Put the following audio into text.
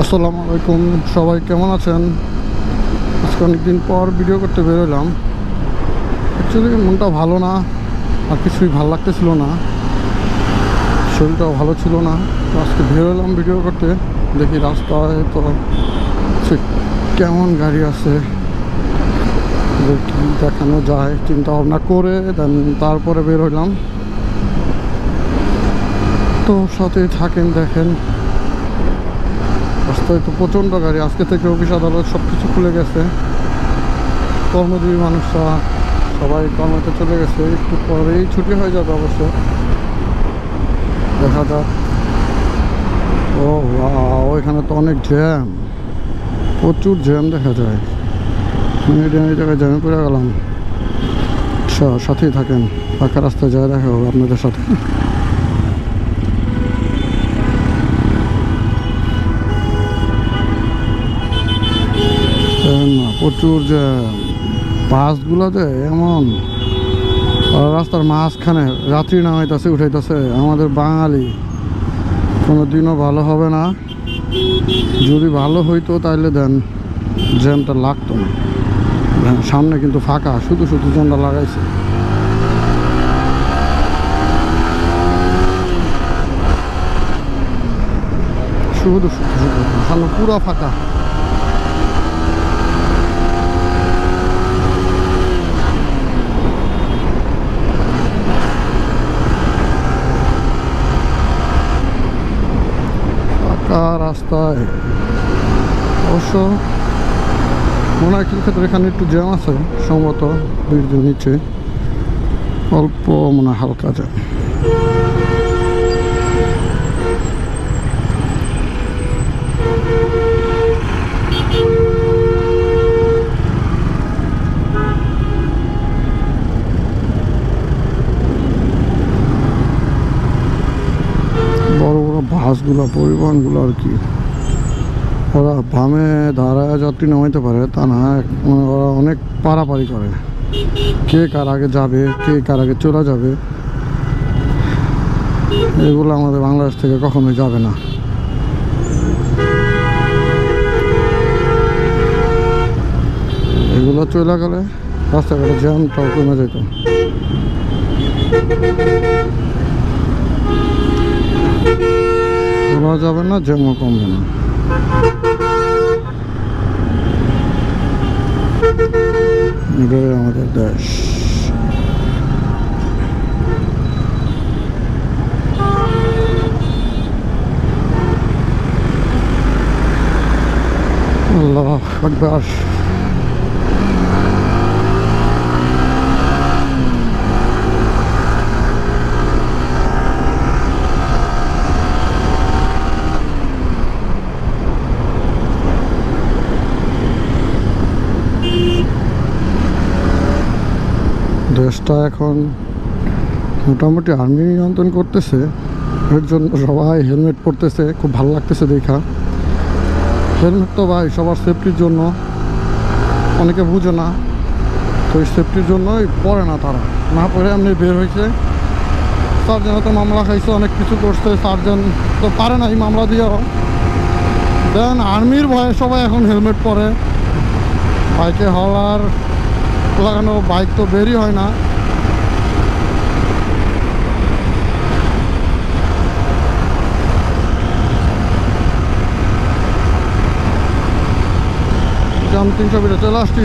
আসসালামু আলাইকুম, সবাই কেমন আছেন? আজকে অনেকদিন পর ভিডিও করতে বেরোলাম। অ্যাকচুয়ালি মনটা ভালো না, আর কিছুই ভালো লাগতেছিল না, শরীরটাও ভালো ছিল না। তো আজকে বেরোলাম ভিডিও করতে। দেখি রাস্তায় তো কেমন গাড়ি আছে, কি দেখানো যায় চিন্তা ভাবনা করে দেন তারপরে বেরোলাম। তো সাথে থাকেন, দেখেন রাস্তায় তো প্রচণ্ড গাড়ি। আজকে থেকে অফিস আদালত সব কিছু খুলে গেছে, কর্মজীবী মানুষরা সবাই কর্মতে চলে গেছে। একটু পরেই ছুটি হয়ে যাবে অবশ্য, দেখা যাক। ও ওয়াও, এখানে তো অনেক জ্যাম, প্রচুর জ্যাম দেখা যায়। এই জায়গায় জ্যামে পড়ে গেলাম। আচ্ছা, সাথেই থাকেন, ফাঁকা রাস্তায় যায় দেখা হবে আপনাদের সাথে। না, প্রচুর জ্যাম, বাসগুলোতে এমন রাস্তার মাঝখানে যাত্রী নামাইতেছে উঠাইতেছে। আমাদের বাঙালি কোনো দিনও ভালো হবে না। যদি ভালো হইতো তাহলে দেন জ্যামটা লাগতো না। সামনে কিন্তু ফাঁকা, শুধু শুধু জ্যামটা লাগাইছে। শুধু শুধু শুধু সামনে পুরো ফাঁকা। রাস্তায় অবশ্য মনে হয় ক্ষেত্রে এখানে একটু জ্যাম আছে সম্ভবত, ব্রিজের নিচে অল্প মনে হয় হালকা জ্যাম। বড় বড় বাসগুলো, পরিবহনগুলো আর কি, ওরা বামে দাঁড়ায় যাত্রী নামাইতে পারে তা না, ওরা অনেক পারাপারি করে। কে কার আগে যাবে, কে কার আগে চলে যাবে, এগুলো আমাদের বাংলাদেশ থেকে কখনোই যাবে না। এগুলো চলে গেলে রাস্তাঘাটে জ্যামটাও কমে যেত। চলা যাবে না, জ্যামও কমবে না। এটাই আমাদের দেশ। আল্লাহু আকবার। দেশটা এখন মোটামুটি আর্মি নিয়ন্ত্রণ করতেছে, এর জন্য সবাই হেলমেট পরতেছে, খুব ভালো লাগতেছে দেখা। হেলমেট তো ভাই সবার সেফটির জন্য, অনেকে বুঝে না, তো এই সেফটির জন্যই পরে না, তারা না পরে এমনি বের হয়েছে। সার্জেনও তো মামলা খাইছে, অনেক কিছু করছে, সার্জেন তো পারে না এই মামলা দিয়েও। দেন আর্মির ভয়ে সবাই এখন হেলমেট পরে। বাইকে হলার লাগানো বাইক তো বেরই হয় না। আমি 300 মিটার চলে আসছি।